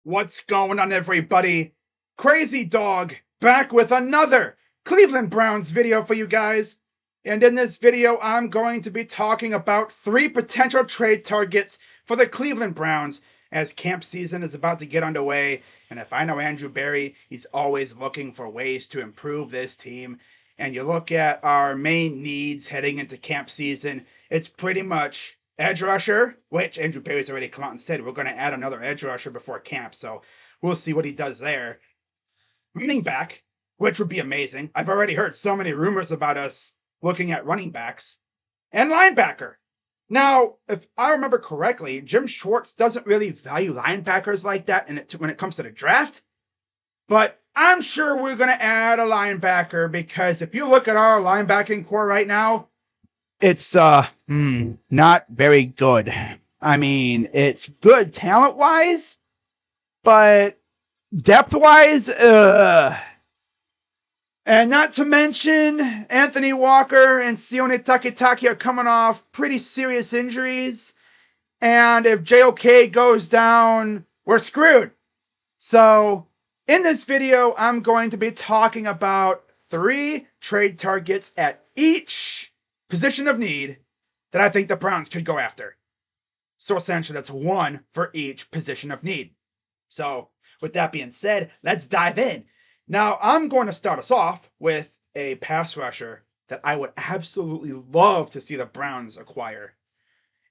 What's going on, everybody? Crazy Dog back with another Cleveland Browns video for you guys. And in this video, I'm going to be talking about 3 potential trade targets for the Cleveland Browns as camp season is about to get underway. And if I know Andrew Berry, he's always looking for ways to improve this team. And you look at our main needs heading into camp season, it's pretty much edge rusher, which Andrew Berry's already come out and said we're going to add another edge rusher before camp, so we'll see what he does there. Running back, which would be amazing. I've already heard so many rumors about us looking at running backs. And linebacker. Now, if I remember correctly, Jim Schwartz doesn't really value linebackers like that when it comes to the draft. But I'm sure we're going to add a linebacker because if you look at our linebacking core right now, it's not very good. I mean, it's good talent-wise, but depth-wise, and not to mention, Anthony Walker and Sione Takitaki are coming off pretty serious injuries. And if JOK goes down, we're screwed. So, in this video, I'm going to be talking about 3 trade targets at each position of need that I think the Browns could go after. So essentially, that's 1 for each position of need. So, with that being said, let's dive in. Now, I'm going to start us off with a pass rusher that I would absolutely love to see the Browns acquire.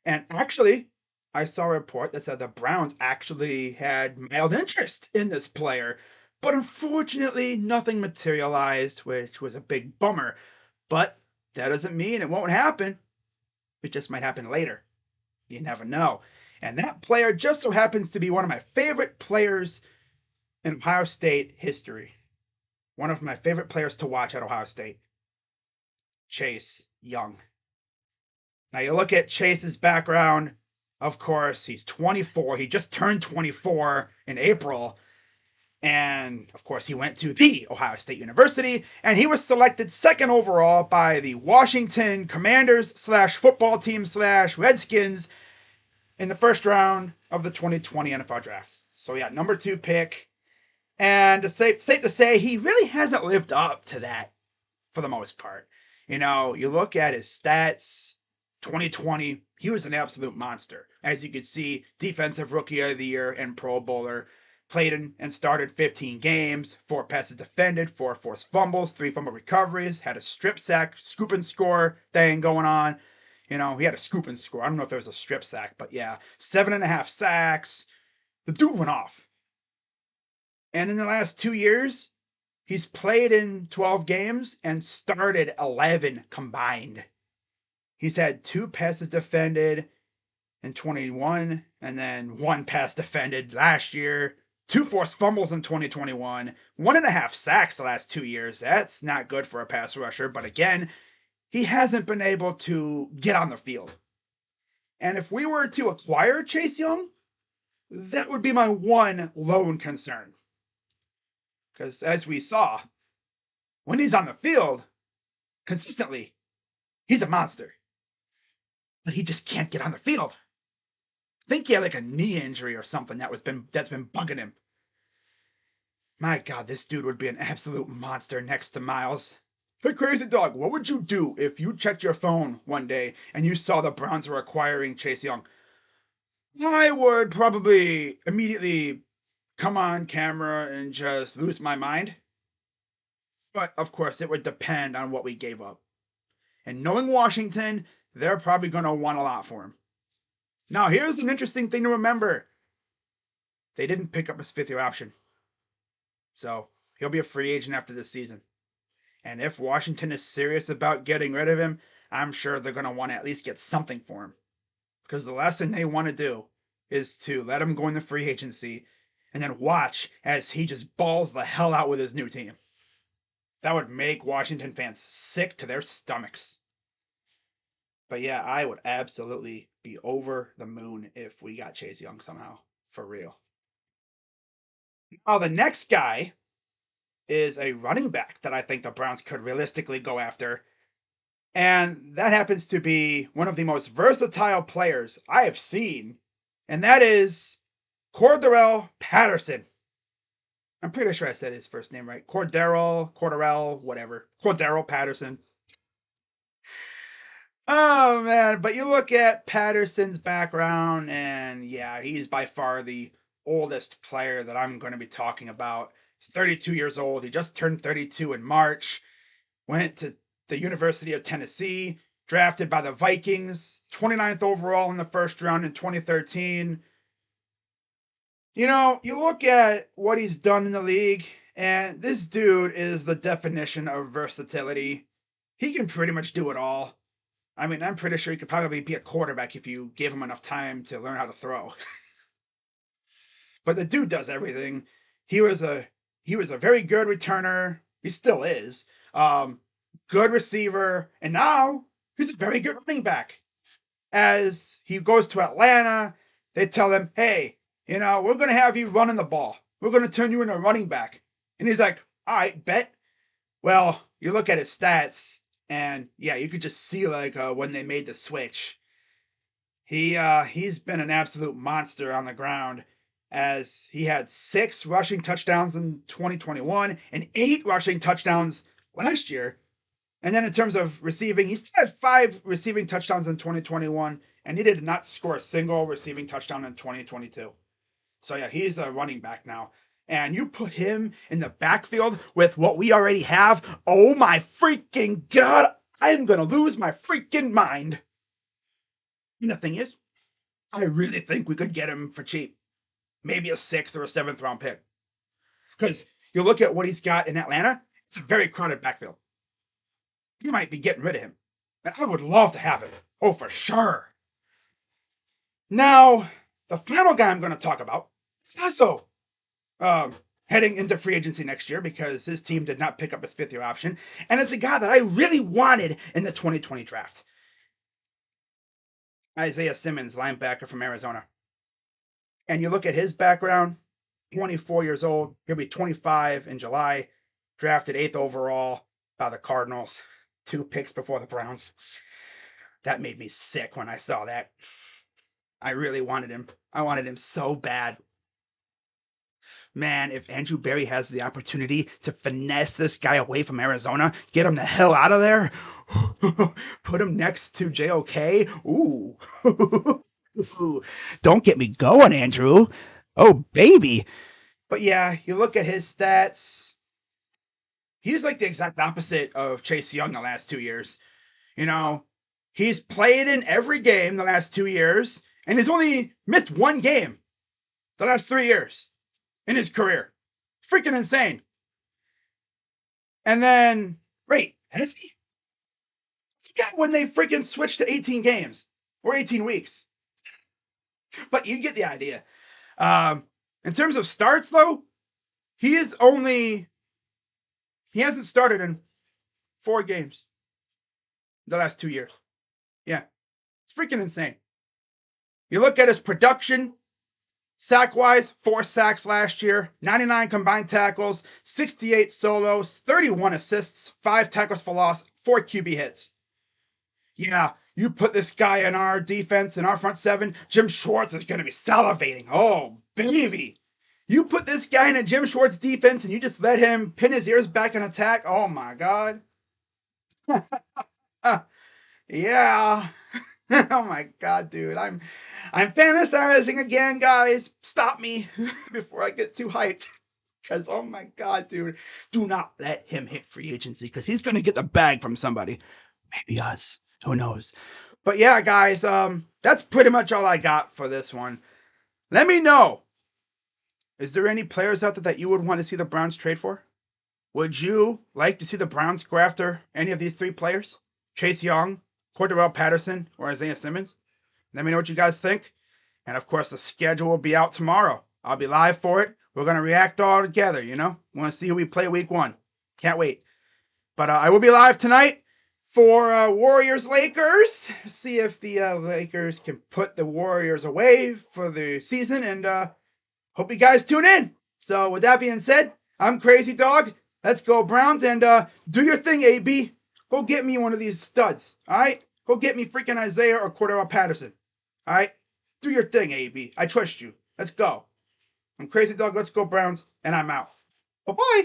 And actually, I saw a report that said the Browns actually had mild interest in this player, but unfortunately, nothing materialized, which was a big bummer. But that doesn't mean it won't happen. It just might happen later. You never know. And that player just so happens to be one of my favorite players in Ohio State history. One of my favorite players to watch at Ohio State. Chase Young. Now you look at Chase's background. Of course, he's 24. He just turned 24 in April. And of course, he went to the Ohio State University, and he was selected 2nd overall by the Washington Commanders / football team / Redskins in the 1st round of the 2020 NFL Draft. So yeah, number 2 pick. And safe to say, he really hasn't lived up to that for the most part. You know, you look at his stats, 2020, he was an absolute monster. As you can see, Defensive Rookie of the Year and Pro Bowler. Played and started 15 games, 4 passes defended, 4 forced fumbles, 3 fumble recoveries, had a strip sack, scoop and score thing going on. You know, he had a scoop and score. I don't know if it was a strip sack, but yeah, 7.5 sacks. The dude went off. And in the last 2 years, he's played in 12 games and started 11 combined. He's had 2 passes defended in 21, and then 1 pass defended last year. 2 forced fumbles in 2021, 1.5 sacks the last 2 years. That's not good for a pass rusher, but again, he hasn't been able to get on the field. And if we were to acquire Chase Young, that would be my one lone concern. Because as we saw, when he's on the field, consistently, he's a monster. But he just can't get on the field. I think he had like a knee injury or something that's been bugging him. My God, this dude would be an absolute monster next to Miles. Hey, Crazy Dog, what would you do if you checked your phone one day and you saw the Browns were acquiring Chase Young? I would probably immediately come on camera and just lose my mind. But of course, it would depend on what we gave up. And knowing Washington, they're probably going to want a lot for him. Now, here's an interesting thing to remember. They didn't pick up his 5th-year option. So, he'll be a free agent after this season. And if Washington is serious about getting rid of him, I'm sure they're going to want to at least get something for him. Because the last thing they want to do is to let him go in the free agency and then watch as he just balls the hell out with his new team. That would make Washington fans sick to their stomachs. But yeah, I would absolutely be over the moon if we got Chase Young somehow. For real. Now, the next guy is a running back that I think the Browns could realistically go after. And that happens to be one of the most versatile players I have seen. And that is Cordarrelle Patterson. I'm pretty sure I said his first name right. Cordarrelle, whatever. Cordarrelle Patterson. Oh man, but you look at Patterson's background, and yeah, he's by far the oldest player that I'm going to be talking about. He's 32 years old. He just turned 32 in March. Went to the University of Tennessee, drafted by the Vikings, 29th overall in the first round in 2013. You know, you look at what he's done in the league, and this dude is the definition of versatility. He can pretty much do it all. I mean, I'm pretty sure he could probably be a quarterback if you gave him enough time to learn how to throw. But the dude does everything. He was a he was a very good returner. He still is. Um, Good receiver, and now he's a very good running back. As he goes to Atlanta, they tell him, "Hey, we're gonna have you running the ball. We're gonna turn you into a running back." And he's like, "All right, bet." Well, you look at his stats, and yeah, you could just see like when they made the switch, he's been an absolute monster on the ground. As he had 6 rushing touchdowns in 2021 and 8 rushing touchdowns last year. And then in terms of receiving, he still had 5 receiving touchdowns in 2021, and he did not score a single receiving touchdown in 2022. So yeah, he's a running back now. And you put him in the backfield with what we already have. Oh my freaking God, I'm going to lose my freaking mind. And the thing is, I really think we could get him for cheap. Maybe a 6th or a 7th round pick. Because you look at what he's got in Atlanta, it's a very crowded backfield. You might be getting rid of him. And I would love to have him. Oh, for sure. Now, the final guy I'm going to talk about is also heading into free agency next year because his team did not pick up his 5th-year option. And it's a guy that I really wanted in the 2020 draft. Isaiah Simmons, linebacker from Arizona. And you look at his background, 24 years old. He'll be 25 in July. Drafted 8th overall by the Cardinals. 2 picks before the Browns. That made me sick when I saw that. I really wanted him. I wanted him so bad. Man, if Andrew Berry has the opportunity to finesse this guy away from Arizona, get him the hell out of there, put him next to JOK, ooh. Don't get me going, Andrew. Oh, baby. But yeah, you look at his stats. He's like the exact opposite of Chase Young the last 2 years. He's played in every game the last 2 years, and he's only missed 1 game the last 3 years in his career. Freaking insane. And then, wait, has he? I forgot when they freaking switched to 18 games or 18 weeks. But you get the idea. In terms of starts, though, he hasn't started in 4 games the last 2 years. Yeah, it's freaking insane. You look at his production, sack-wise, 4 sacks last year, 99 combined tackles, 68 solos, 31 assists, 5 tackles for loss, 4 QB hits. Yeah, you put this guy in our defense, in our front 7, Jim Schwartz is going to be salivating. Oh, baby. You put this guy in a Jim Schwartz defense and you just let him pin his ears back and attack. Oh, my God. Yeah. Oh my God, dude. I'm fantasizing again, guys. Stop me before I get too hyped. Because, oh my God, dude. Do not let him hit free agency because he's going to get the bag from somebody. Maybe us. Who knows? But yeah, guys, that's pretty much all I got for this one. Let me know. Is there any players out there that you would want to see the Browns trade for? Would you like to see the Browns go after any of these 3 players? Chase Young, Cordarrelle Patterson, or Isaiah Simmons? Let me know what you guys think. And of course, the schedule will be out tomorrow. I'll be live for it. We're going to react all together, We want to see who we play week 1. Can't wait. But I will be live tonight for Warriors-Lakers. See if the Lakers can put the Warriors away for the season. And hope you guys tune in. So with that being said, I'm Crazy Dog. Let's go Browns. And do your thing, AB. Go get me one of these studs, all right? Go get me freaking Isaiah or Cordarrelle Patterson, all right? Do your thing, AB. I trust you. Let's go. I'm Crazy Dog. Let's go Browns, and I'm out. Bye bye.